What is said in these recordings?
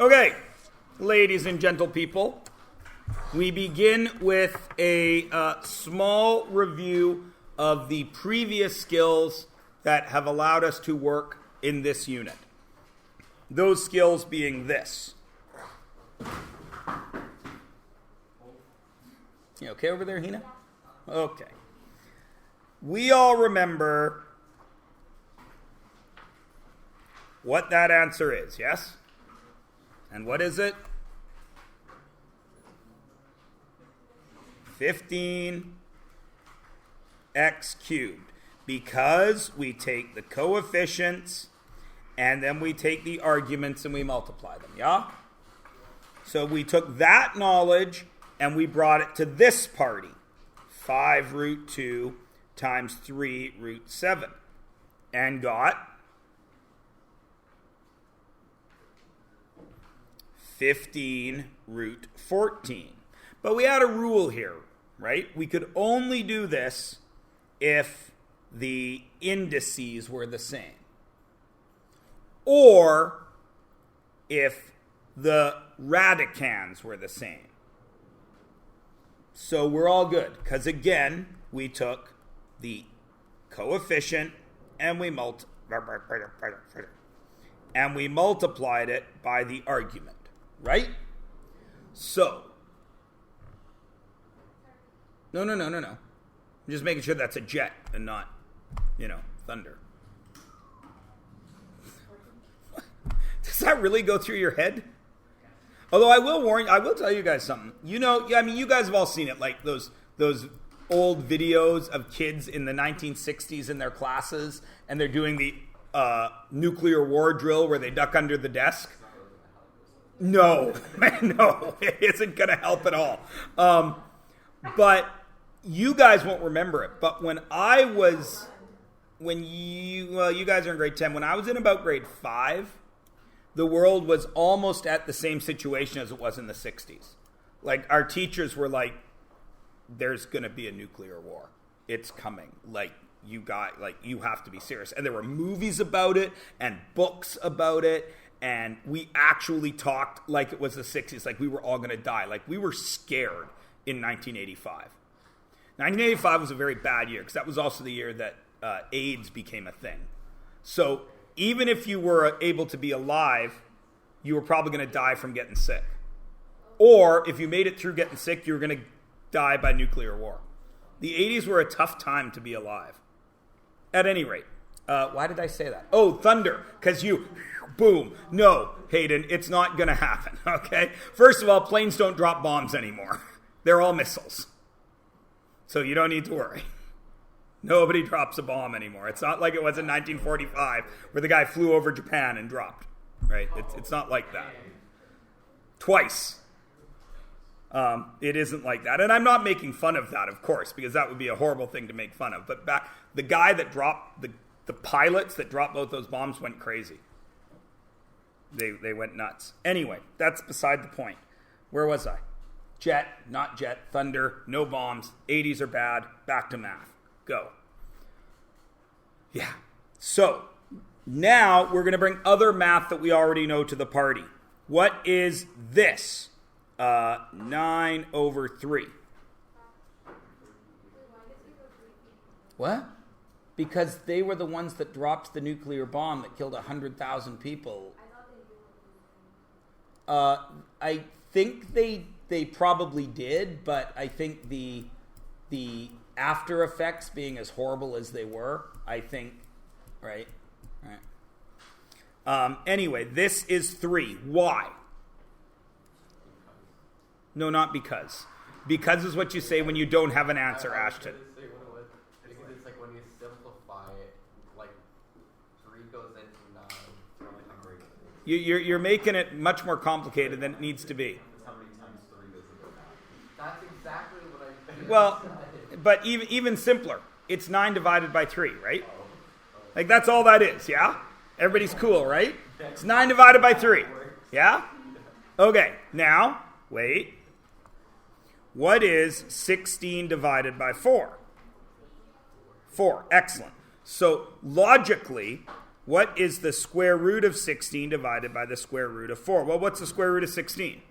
Okay, ladies and gentle people, we begin with a small review of the previous skills that have allowed us to work in this unit. Those skills being this. You okay over there, Hina? Okay. We all remember what that answer is, yes? And what is it? 15x cubed. Because we take the coefficients and then we take the arguments and we multiply them, yeah? So we took that knowledge and we brought it to this party. 5 root 2 times 3 root 7. And got 15 root 14. But we had a rule here, right? We could only do this if the indices were the same. Or if the radicands were the same. So we're all good, because again, we took the coefficient and we multiplied it by the argument. Right? So. No. I'm just making sure that's a jet and not, thunder. Does that really go through your head? Although I will tell you guys something. You guys have all seen it, like those old videos of kids in the 1960s in their classes, and they're doing the nuclear war drill where they duck under the desk. No, it isn't going to help at all. But you guys won't remember it. But you guys are in grade 10. When I was in about grade 5, the world was almost at the same situation as it was in the 60s. Like, our teachers were like, there's going to be a nuclear war. It's coming. You have to be serious. And there were movies about it and books about it. And we actually talked like it was the 60s, like we were all going to die. Like we were scared in 1985. 1985 was a very bad year because that was also the year that AIDS became a thing. So even if you were able to be alive, you were probably going to die from getting sick. Or if you made it through getting sick, you were going to die by nuclear war. The 80s were a tough time to be alive. At any rate, why did I say that? Oh, thunder, because boom. No, Hayden, it's not going to happen, okay? First of all, planes don't drop bombs anymore. They're all missiles. So you don't need to worry. Nobody drops a bomb anymore. It's not like it was in 1945 where the guy flew over Japan and dropped, right? It's not like that. Twice. It isn't like that. And I'm not making fun of that, of course, because that would be a horrible thing to make fun of. But the guy that dropped, the pilots that dropped both those bombs went crazy. They went nuts. Anyway, that's beside the point. Where was I? Jet, not jet, thunder, no bombs, 80s are bad, back to math. Go. Yeah. So, now we're going to bring other math that we already know to the party. What is this? 9 over 3. What? Because they were the ones that dropped the nuclear bomb that killed 100,000 people. I think they probably did, but I think the after effects being as horrible as they were, I think, right? Anyway, this is 3. Why? No, not because. Because is what you say when you don't have an answer, Ashton. Because it's like when you simplify it, like 3 goes into 9. You're making it much more complicated than it needs to be. How many times 3 does it go down? That's exactly what I think. Well, but even simpler. It's 9 divided by 3, right? Like that's all that is, yeah? Everybody's cool, right? It's 9 divided by 3. Yeah? Okay, now, wait. What is 16 divided by 4? 4. Excellent. So logically, What is the square root of 16 divided by the square root of 4? Well, what's the square root of 16?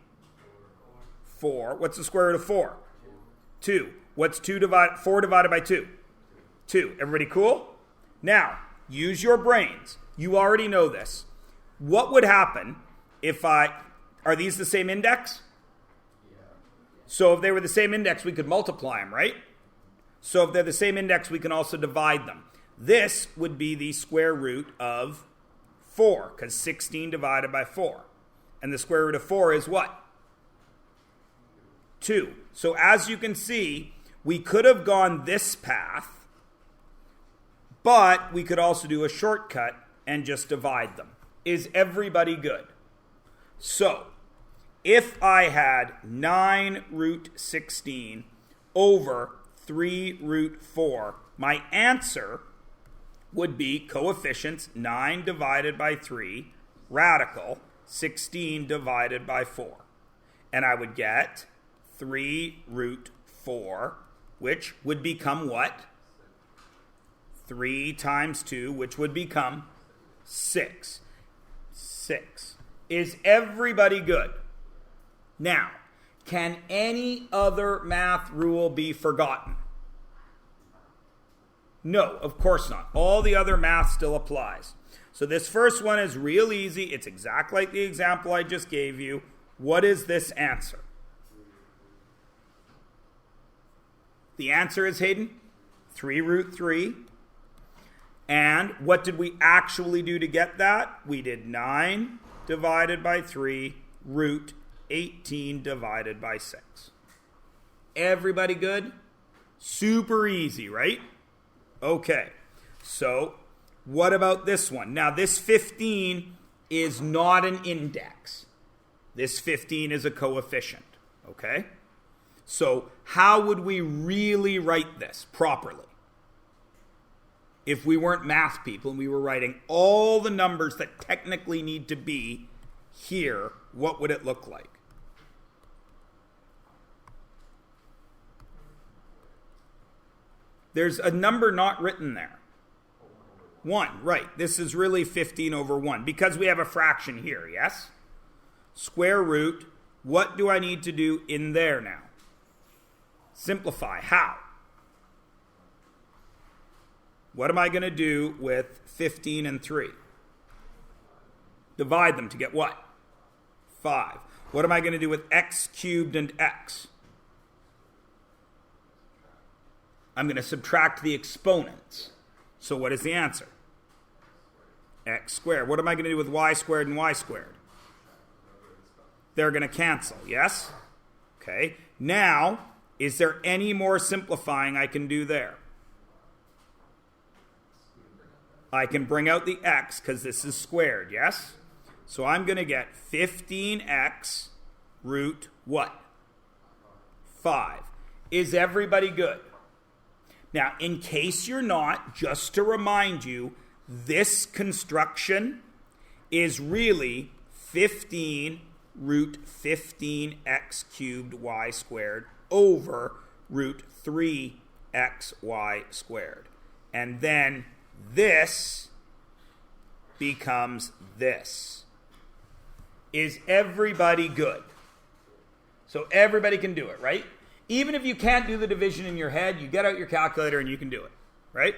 4. What's the square root of 4? 2. What's 4 divided by 2? 2. Everybody cool? Now, use your brains. You already know this. What would happen if are these the same index? So if they were the same index, we could multiply them, right? So if they're the same index, we can also divide them. This would be the square root of 4, because 16 divided by 4. And the square root of 4 is what? 2. So as you can see, we could have gone this path, but we could also do a shortcut and just divide them. Is everybody good? So, if I had 9 root 16 over 3 root 4, my answer would be coefficients 9 divided by 3, radical 16 divided by 4. And I would get 3 root 4, which would become what? 3 times 2, which would become 6. 6. Is everybody good? Now, can any other math rule be forgotten? No, of course not. All the other math still applies. So this first one is real easy. It's exactly like the example I just gave you. What is this answer? The answer is, Hayden, 3 root 3. And what did we actually do to get that? We did 9 divided by 3 root 18 divided by 6. Everybody good? Super easy, right? Okay, so what about this one? Now, this 15 is not an index. This 15 is a coefficient, okay? So how would we really write this properly? If we weren't math people and we were writing all the numbers that technically need to be here, what would it look like? There's a number not written there. 1, right. This is really 15 over 1 because we have a fraction here, yes? Square root. What do I need to do in there now? Simplify. How? What am I going to do with 15 and 3? Divide them to get what? 5. What am I going to do with x cubed and x? I'm going to subtract the exponents. So what is the answer? X squared. What am I going to do with y squared and y squared? They're going to cancel, yes? Okay. Now, is there any more simplifying I can do there? I can bring out the x because this is squared, yes? So I'm going to get 15x root what? 5. Is everybody good? Now, in case you're not, just to remind you, this construction is really 15 root 15x cubed y squared over root 3xy squared. And then this becomes this. Is everybody good? So everybody can do it, right? Even if you can't do the division in your head, you get out your calculator and you can do it, right?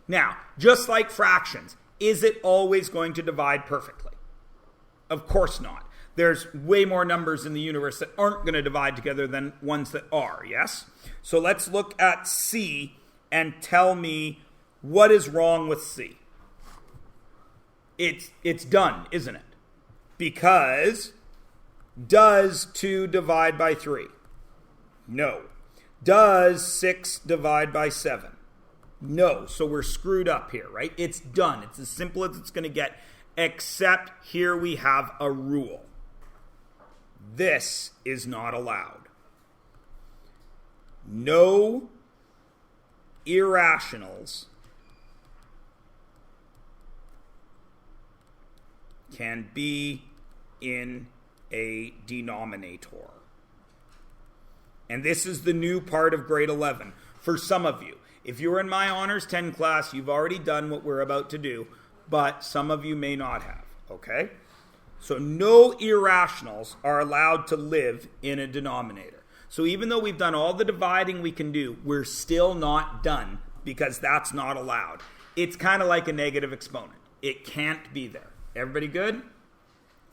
Now, just like fractions, is it always going to divide perfectly? Of course not. There's way more numbers in the universe that aren't going to divide together than ones that are, yes? So let's look at C and tell me what is wrong with C. It's done, isn't it? Because does 2 divide by 3? No. Does 6 divide by 7? No. So we're screwed up here, right? It's done. It's as simple as it's going to get, except here we have a rule. This is not allowed. No irrationals can be in a denominator. And this is the new part of grade 11. For some of you, if you were in my Honors 10 class, you've already done what we're about to do. but some of you may not have, okay? So no irrationals are allowed to live in a denominator. So even though we've done all the dividing we can do, we're still not done because that's not allowed. It's kind of like a negative exponent. It can't be there. Everybody good?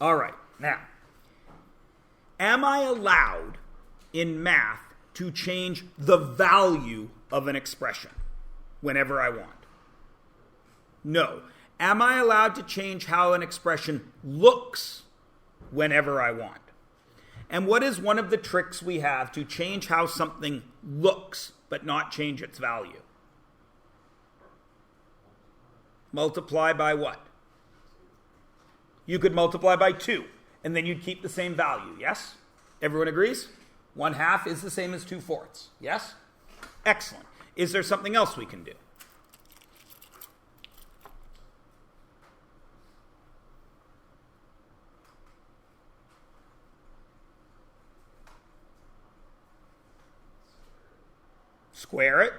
All right. Now, am I allowed in math to change the value of an expression whenever I want? No. Am I allowed to change how an expression looks whenever I want? And what is one of the tricks we have to change how something looks but not change its value? Multiply by what? You could multiply by 2, and then you'd keep the same value, yes? Everyone agrees? 1/2 is the same as 2/4, yes? Excellent. Is there something else we can do? Square it,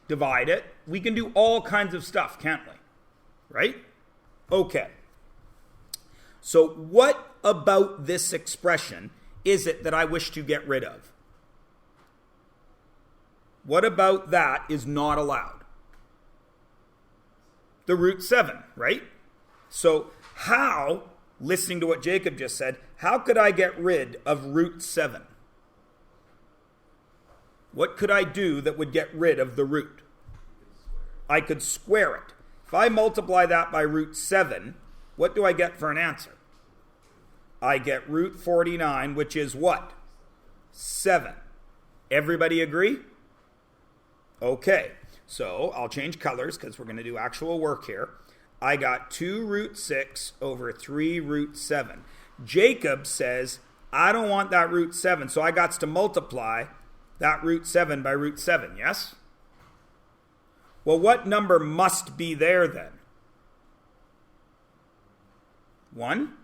divide it. We can do all kinds of stuff, can't we? Right? Okay. So what about this expression is it that I wish to get rid of? What about that is not allowed? The root 7, right? So how, listening to what Jacob just said, how could I get rid of root 7? What could I do that would get rid of the root? I could square it. If I multiply that by root 7, what do I get for an answer? I get root 49, which is what? 7. Everybody agree? Okay, so I'll change colors because we're going to do actual work here. I got 2 root 6 over 3 root 7. Jacob says, I don't want that root 7, so I got to multiply that root 7 by root 7, yes? Well, what number must be there then? 1?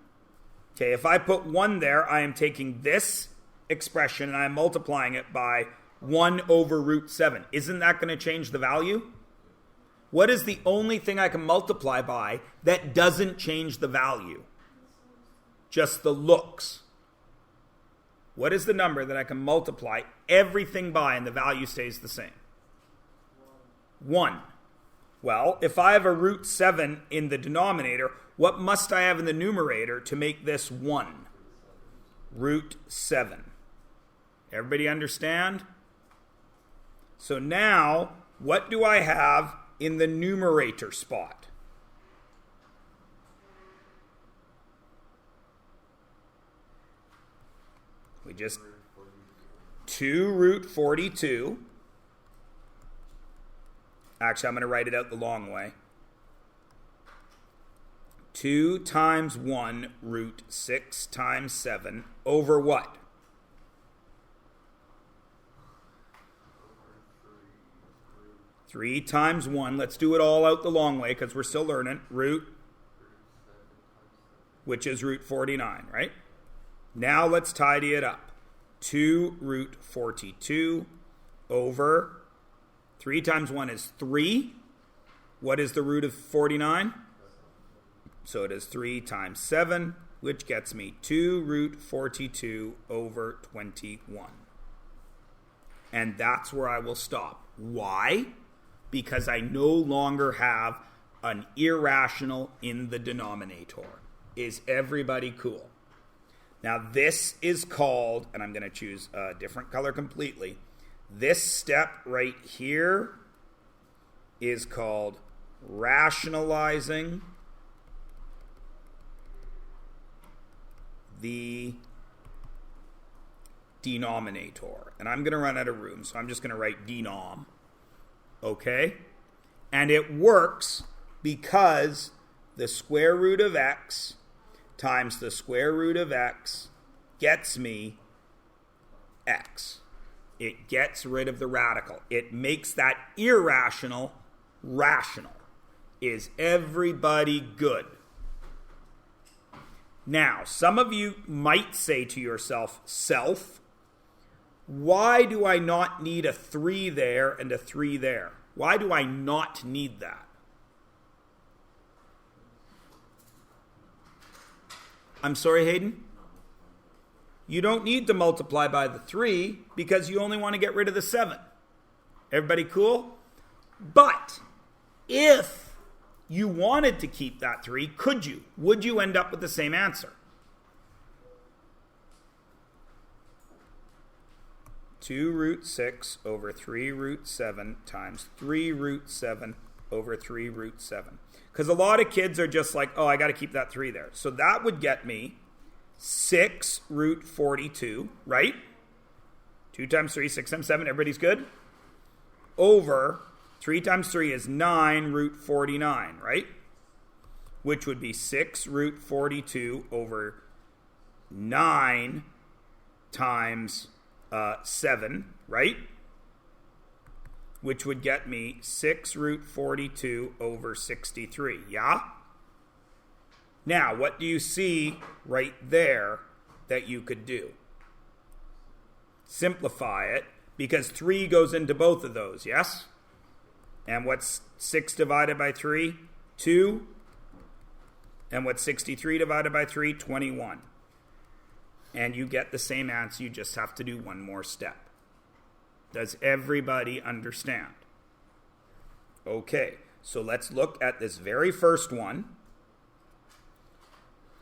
Okay, if I put 1 there, I am taking this expression and I'm multiplying it by 1 over root 7. Isn't that going to change the value? What is the only thing I can multiply by that doesn't change the value? Just the looks. What is the number that I can multiply everything by and the value stays the same? 1. Well, if I have a root 7 in the denominator, what must I have in the numerator to make this 1? Root 7. Everybody understand? So now, what do I have in the numerator spot? We just 2 root 42. Actually, I'm going to write it out the long way. 2 times 1 root 6 times 7 over what? Three times 1. Let's do it all out the long way because we're still learning. Root, which is root 49, right? Now let's tidy it up. 2 root 42 over 3 times 1 is 3. What is the root of 49? So it is 3 times 7, which gets me 2 root 42 over 21. And that's where I will stop. Why? Because I no longer have an irrational in the denominator. Is everybody cool? Now this is called, and I'm going to choose a different color completely. This step right here is called rationalizing the denominator. And I'm going to run out of room, so I'm just going to write denom. Okay? And it works because the square root of x times the square root of x gets me x. It gets rid of the radical. It makes that irrational rational. Is everybody good? Now, some of you might say to yourself, self, why do I not need a 3 there and a 3 there? Why do I not need that? I'm sorry, Hayden? You don't need to multiply by the 3 because you only want to get rid of the 7. Everybody cool? But if you wanted to keep that 3, could you? Would you end up with the same answer? 2 root 6 over 3 root 7 times 3 root 7 over 3 root 7. Because a lot of kids are just like, oh, I got to keep that 3 there. So that would get me 6 root 42, right? 2 times 3, 6 times 7, everybody's good? Over 3 times 3 is 9 root 49, right? Which would be 6 root 42 over 9 times 7, right? Which would get me 6 root 42 over 63, yeah? Now, what do you see right there that you could do? Simplify it, because 3 goes into both of those, yes? And what's 6 divided by 3? 2. And what's 63 divided by 3? 21. And you get the same answer, you just have to do one more step. Does everybody understand? Okay, so let's look at this very first one.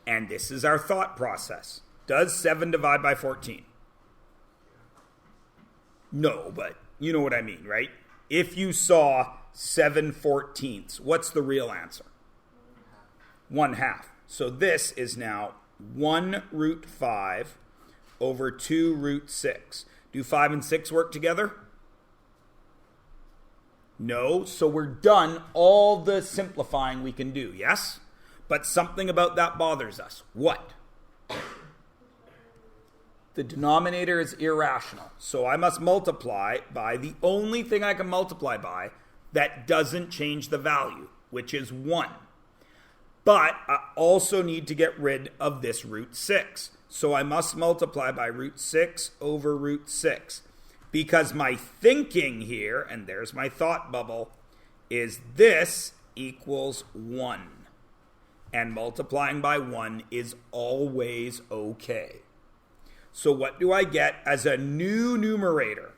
And this is our thought process. Does 7 divide by 14? No, but you know what I mean, right? If you saw 7/14, what's the real answer? 1/2. So this is now 1 root 5 over 2 root 6. Do 5 and 6 work together? No, so we're done all the simplifying we can do, yes? But something about that bothers us. What? The denominator is irrational. So I must multiply by the only thing I can multiply by that doesn't change the value, which is 1. But I also need to get rid of this root 6. So I must multiply by root 6 over root 6. Because my thinking here, and there's my thought bubble, is this equals 1. And multiplying by 1 is always okay. So what do I get as a new numerator?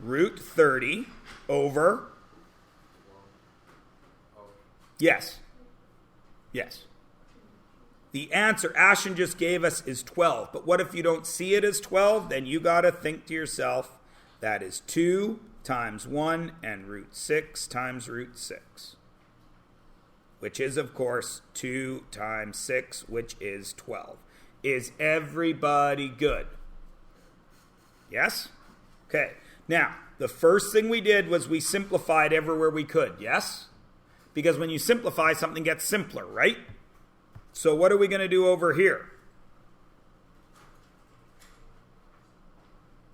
Root 30 over... Yes. Yes. The answer Ashen just gave us is 12. But what if you don't see it as 12? Then you got to think to yourself, that is 2 times 1 and root 6 times root 6. Which is, of course, 2 times 6, which is 12. Is everybody good? Yes? Okay. Now, the first thing we did was we simplified everywhere we could, yes? Because when you simplify, something gets simpler, right? So what are we going to do over here?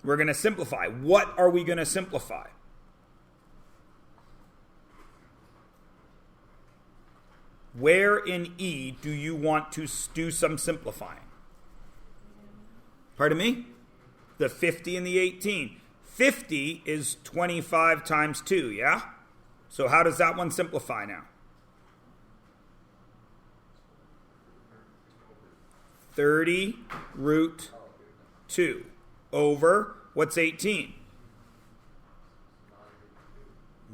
We're going to simplify. What are we going to simplify? Where in E do you want to do some simplifying? Pardon me? The 50 and the 18. 50 is 25 times 2, yeah? So how does that one simplify now? 30 root 2 over, what's 18?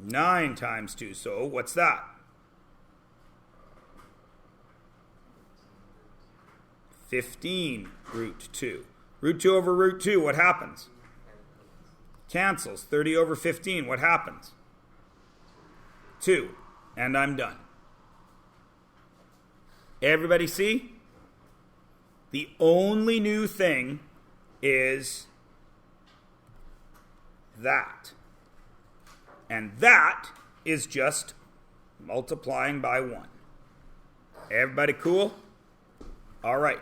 9 times 2. So what's that? 15 root 2. Root 2 over root 2, what happens? Cancels. 30 over 15, what happens? 2. And I'm done. Everybody see? The only new thing is that. And that is just multiplying by 1. Everybody cool? All right.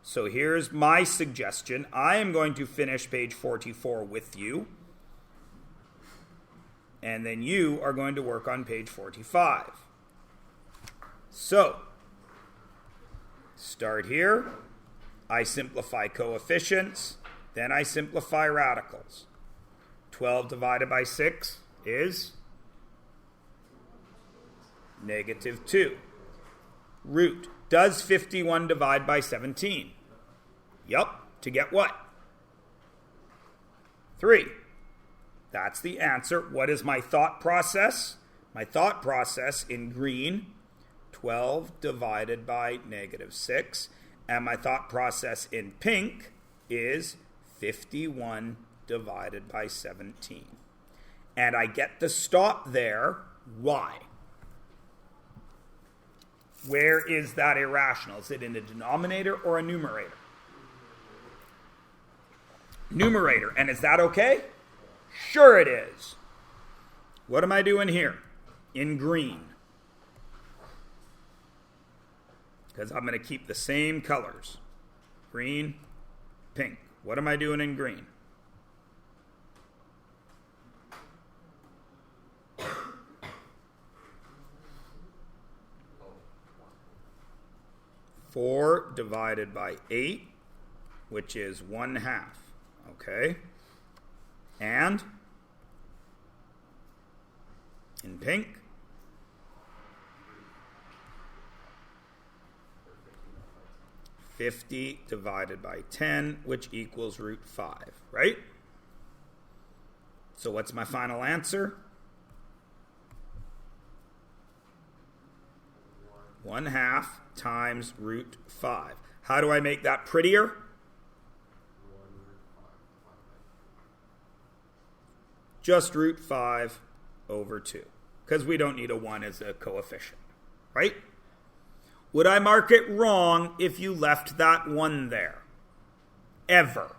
So here's my suggestion. I am going to finish page 44 with you. And then you are going to work on page 45. So, start here. I simplify coefficients. Then I simplify radicals. 12 divided by 6 is negative 2. Root, does 51 divide by 17? Yup, to get what? 3. That's the answer. What is my thought process? My thought process in green, 12 divided by negative 6. And my thought process in pink is 51 divided by 17. And I get to stop there. Why? Where is that irrational? Is it in a denominator or a numerator? Numerator. And is that okay? Sure it is. What am I doing here? In green. Because I'm going to keep the same colors. Green, pink. What am I doing in green? Four divided by 8, which is 1/2. Okay. And in pink, $50 divided by 10, which equals root 5, right? So what's my final answer? 1/2 times root 5. How do I make that prettier? Just root 5 over 2. Because we don't need a 1 as a coefficient, right? Would I mark it wrong if you left that 1 there? Ever?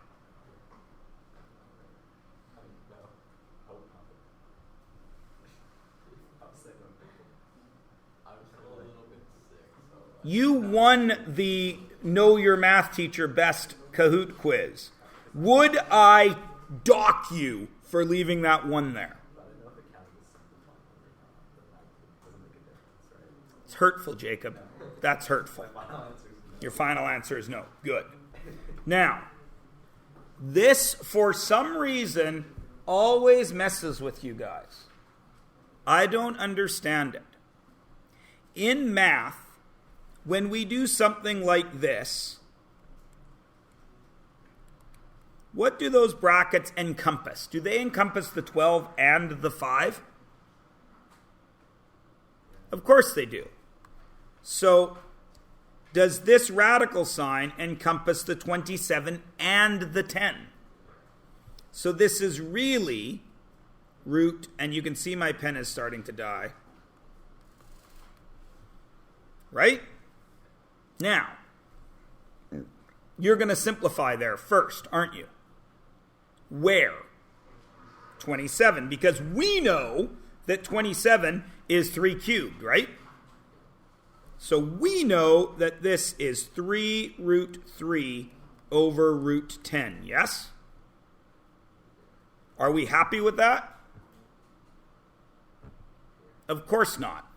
You won the Know Your Math Teacher Best Kahoot quiz. Would I dock you for leaving that 1 there? It's hurtful, Jacob. That's hurtful. Your final answer is no. Good. Now, this, for some reason, always messes with you guys. I don't understand it. In math, when we do something like this, what do those brackets encompass? Do they encompass the 12 and the 5? Of course they do. So, does this radical sign encompass the 27 and the 10? So this is really root, and you can see my pen is starting to die. Right? Now, you're going to simplify there first, aren't you? Where? 27, because we know that 27 is 3 cubed, right? So we know that this is 3 root 3 over root 10, yes? Are we happy with that? Of course not.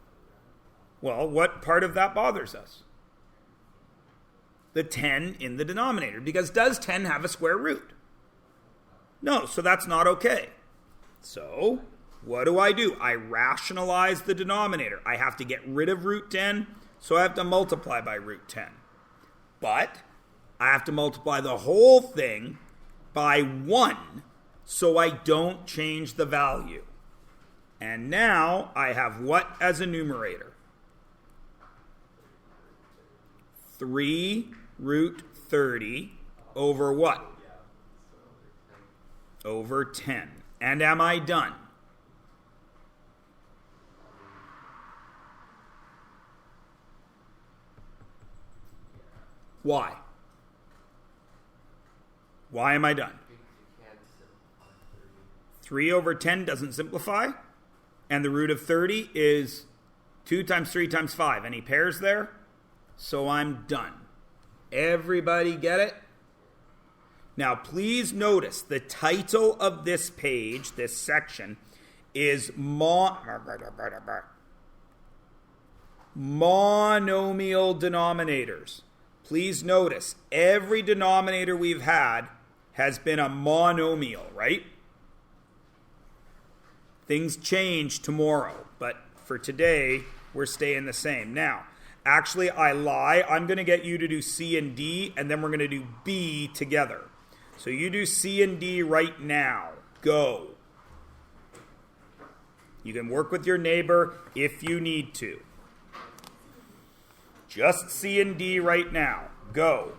Well, what part of that bothers us? The 10 in the denominator, because does 10 have a square root? No, so that's not okay. So, what do? I rationalize the denominator. I have to get rid of root 10, so I have to multiply by root 10. But I have to multiply the whole thing by 1, so I don't change the value. And now I have what as a numerator? 3 root 30 over what? Over 10. And am I done? Why? Why am I done? 3 over 10 doesn't simplify. And the root of 30 is 2 times 3 times 5. Any pairs there? So I'm done. Everybody get it? Now, please notice the title of this page, this section, is Monomial Denominators. Please notice, every denominator we've had has been a monomial, right? Things change tomorrow, but for today, we're staying the same. Now, actually, I lie. I'm going to get you to do C and D, and then we're going to do B together. So you do C and D right now. Go. You can work with your neighbor if you need to. Just C and D right now. Go.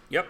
Yep.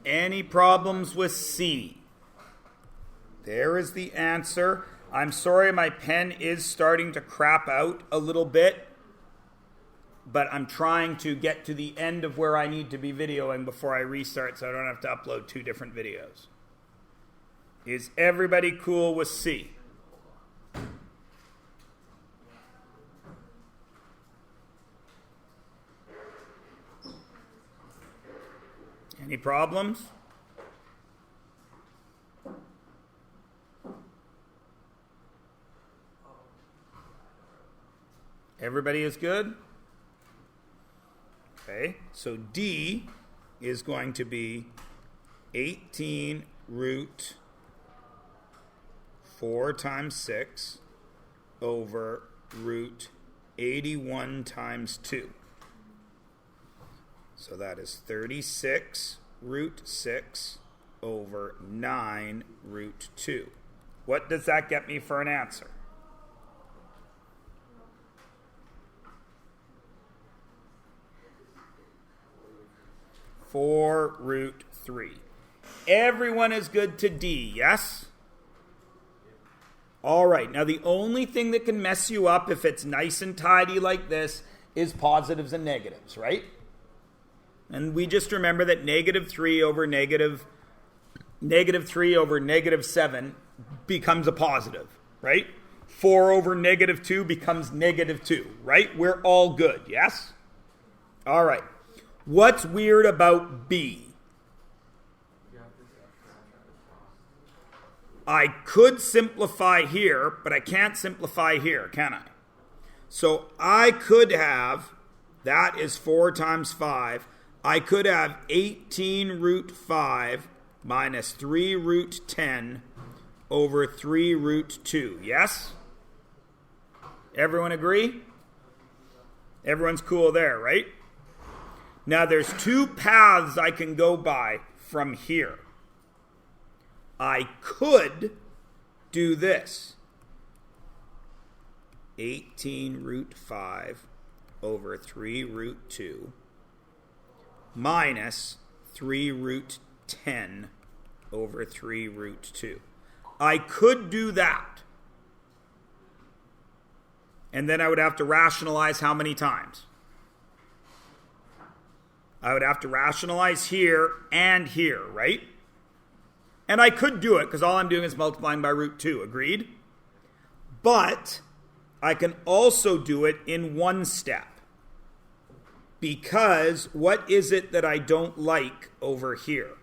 Any problems with C? There is the answer. I'm sorry my pen is starting to crap out a little bit, but I'm trying to get to the end of where I need to be videoing before I restart so I don't have to upload 2 different videos. Is everybody cool with C? Any problems? Everybody is good? Okay, so D is going to be 18 root 4 times 6 over root 81 times 2. So that is 36 root 6 over 9 root 2. What does that get me for an answer? 4 root 3. Everyone is good to D, yes? All right, now the only thing that can mess you up if it's nice and tidy like this is positives and negatives, right? And we just remember that negative 3 over negative 7 becomes a positive, right? 4 over negative 2 becomes negative 2, right? We're all good, yes? All right. What's weird about B? I could simplify here, but I can't simplify here, can I? So I could have, that is 4 times 5, I could have 18 root 5 minus 3 root 10 over 3 root 2. Yes? Everyone agree? Everyone's cool there, right? Now there's 2 paths I can go by from here. I could do this. 18 root 5 over 3 root 2 minus 3 root 10 over 3 root 2. I could do that. And then I would have to rationalize how many times? I would have to rationalize here and here, right? And I could do it because all I'm doing is multiplying by root 2, agreed? But I can also do it in one step. Because what is it that I don't like over here?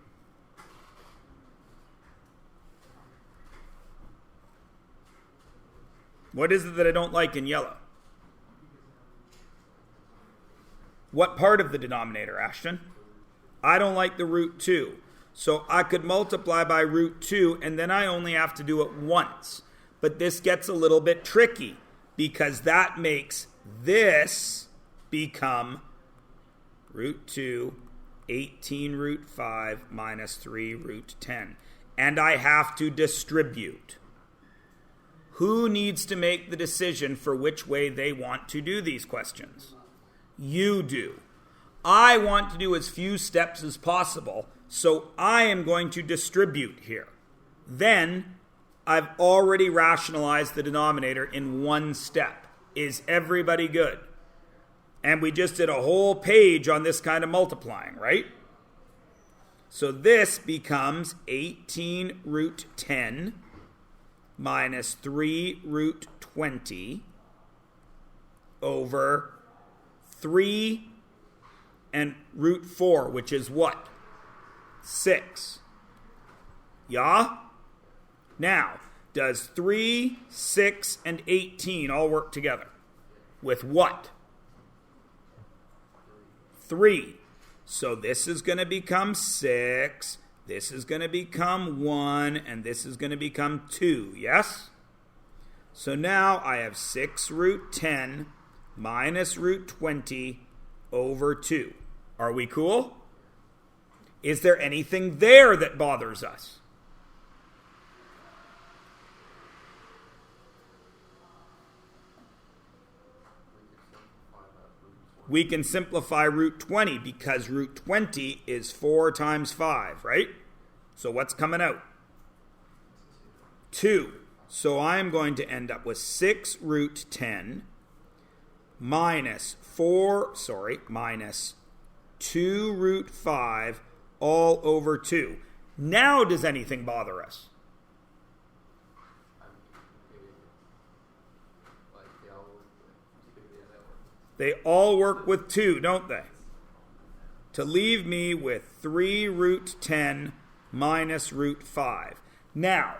What is it that I don't like in yellow? What part of the denominator, Ashton? I don't like the root 2. So I could multiply by root 2, and then I only have to do it once. But this gets a little bit tricky, because that makes this become root 2, 18 root 5 minus 3 root 10. And I have to distribute. Who needs to make the decision for which way they want to do these questions? You do. I want to do as few steps as possible, so I am going to distribute here. Then, I've already rationalized the denominator in one step. Is everybody good? And we just did a whole page on this kind of multiplying, right? So this becomes 18 root 10 minus 3 root 20 over 3 and root 4, which is what? 6. Yeah? Now, does 3, 6, and 18 all work together? With what? 3. So this is going to become 6, this is going to become 1, and this is going to become 2, yes? So now I have 6 root 10 minus root 20 over 2. Are we cool? Is there anything there that bothers us? We can simplify root 20 because root 20 is 4 times 5, right? So what's coming out? 2. So I'm going to end up with 6 root 10 minus 2 root 5 all over 2. Now does anything bother us? They all work with 2, don't they? To leave me with 3 root 10 minus root 5. Now,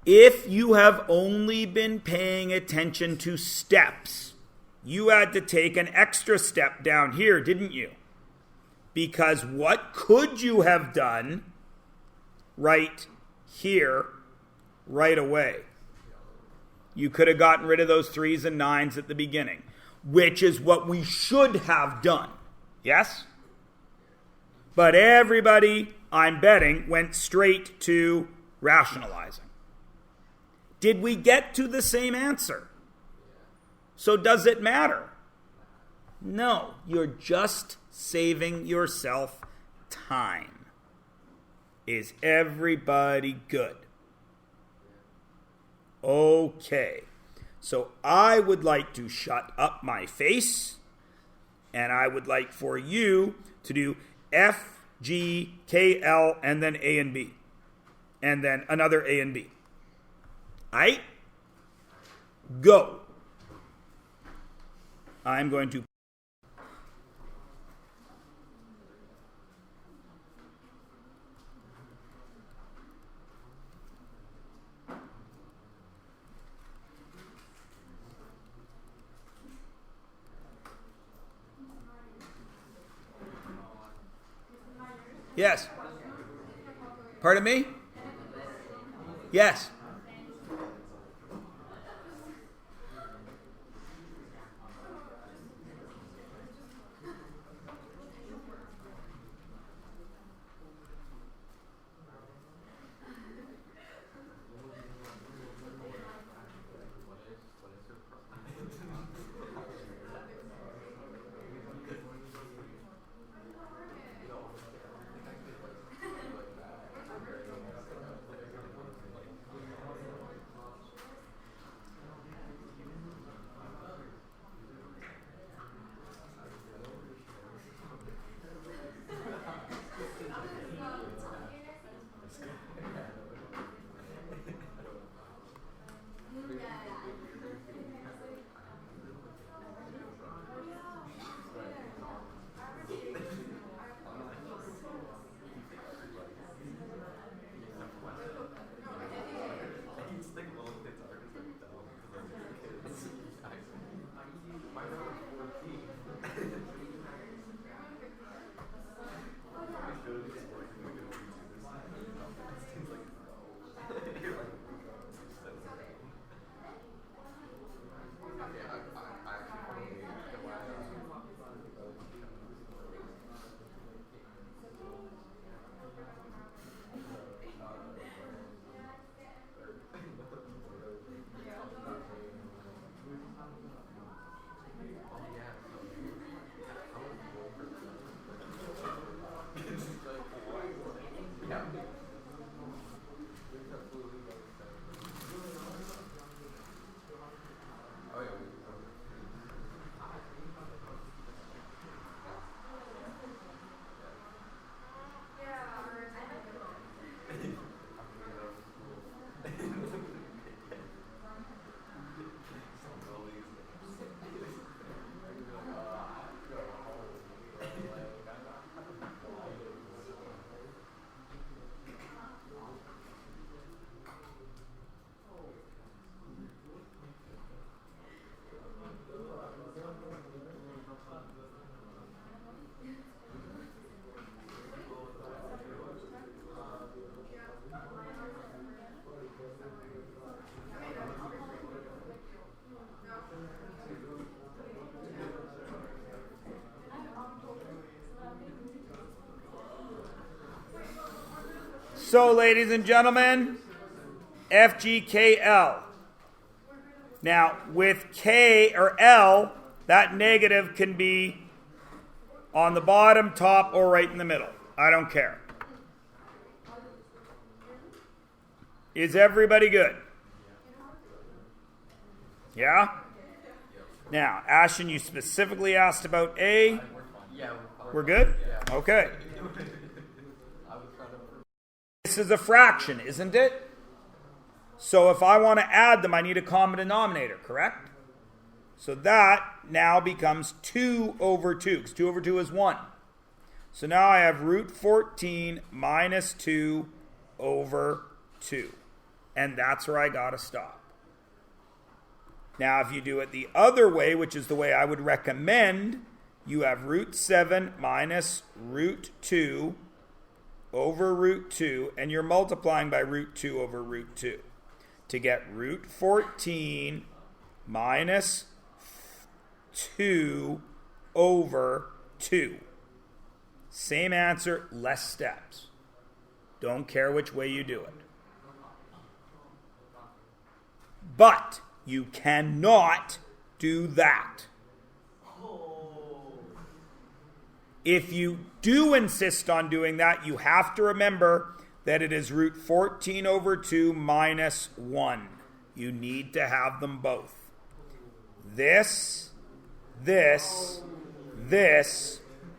if you have only been paying attention to steps, you had to take an extra step down here, didn't you? Because what could you have done right here, right away? You could have gotten rid of those 3s and 9s at the beginning, which is what we should have done. Yes? But everybody, I'm betting, went straight to rationalizing. Did we get to the same answer? So does it matter? No, you're just saving yourself time. Is everybody good? Okay. So I would like to shut up my face, and I would like for you to do F, G, K, L, and then A and B. And then another A and B. Aight? Go. I'm going to... Yes. Pardon me? Yes. So, ladies and gentlemen, FGKL. Now, with K or L, that negative can be on the bottom, top, or right in the middle. I don't care. Is everybody good? Yeah? Now, Ashton, you specifically asked about A. Yeah, We're good? Yeah. Okay. This is a fraction, isn't it? So if I want to add them, I need a common denominator, correct? So that now becomes 2 over 2, because 2 over 2 is 1. So now I have root 14 minus 2 over 2. And that's where I got to stop. Now, if you do it the other way, which is the way I would recommend, you have root 7 minus root 2 over root 2, and you're multiplying by root 2 over root 2 to get root 14 minus 2 over 2. Same answer, less steps. Don't care which way you do it. But you cannot do that. If you do insist on doing that, you have to remember that it is root 14 over 2 minus 1. You need to have them both. This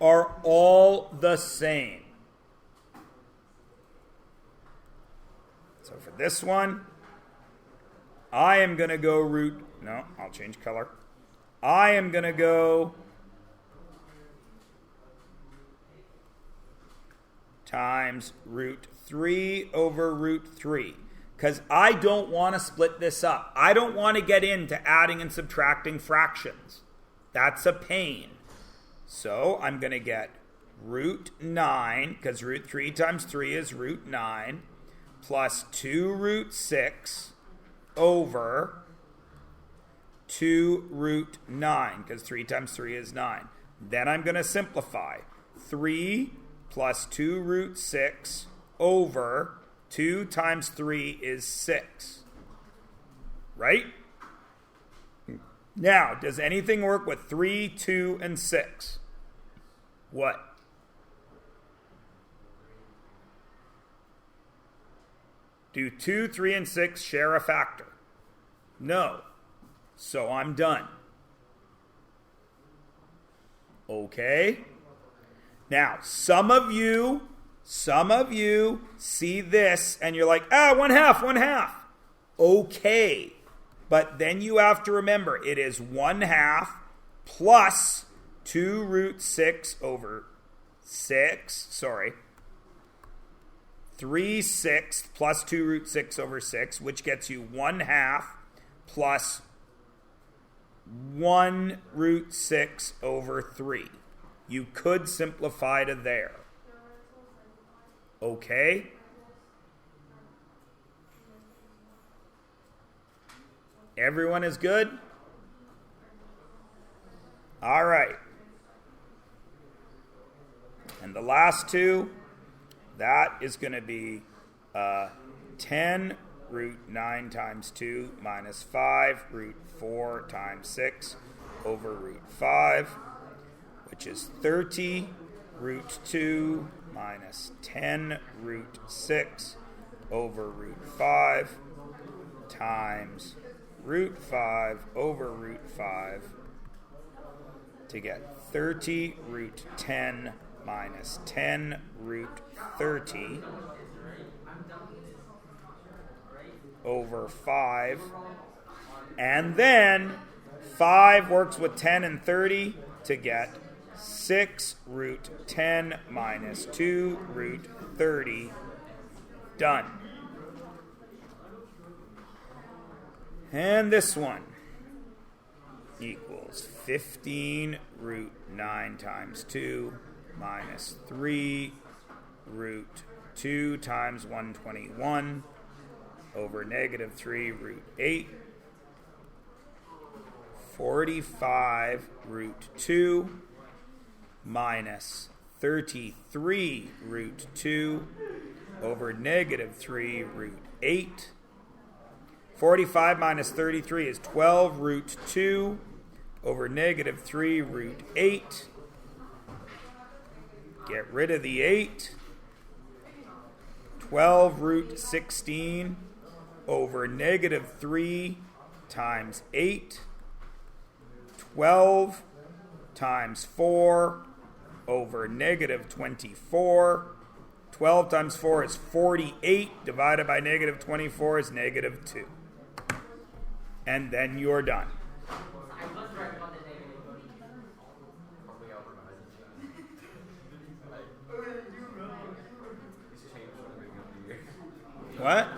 are all the same. So for this one, I am going to go I'll change color. I am going to go times root 3 over root 3. Because I don't want to split this up. I don't want to get into adding and subtracting fractions. That's a pain. So I'm going to get root 9, because root 3 times 3 is root 9, plus 2 root 6 over 2 root 9, because 3 times 3 is 9. Then I'm going to simplify. 3 plus 2 root 6 over 2 times 3 is 6. Right? Now, does anything work with 3, 2, and 6? What? Do 2, 3, and 6 share a factor? No. So I'm done. Okay? Now, some of you see this and you're like, 1/2. Okay. But then you have to remember, it is 1/2 plus 2 root 6 over 6. 3/6 plus 2 root 6 over 6, which gets you 1/2 plus 1 root 6 over 3. You could simplify to there. Okay? Everyone is good? All right. And the last two, that is going to be 10 root 9 times 2 minus 5 root 4 times 6 over root 5, which is 30 root 2 minus 10 root 6 over root 5 times root 5 over root 5 to get 30 root 10 minus 10 root 30 over 5. And then 5 works with 10 and 30 to get 6 root 10 minus 2 root 30. Done. And this one equals 15 root 9 times 2 minus 3 root 2 times 121 over negative 3 root 8. 45 root 2 minus 33 root 2 over negative 3 root 8. 45 minus 33 is 12 root 2 over negative 3 root 8. Get rid of the 8. 12 root 16 over negative 3 times 8. 12 times 4 over negative 24. 12 times 4 is 48. Divided by negative 24 is negative 2. And then you're done. What?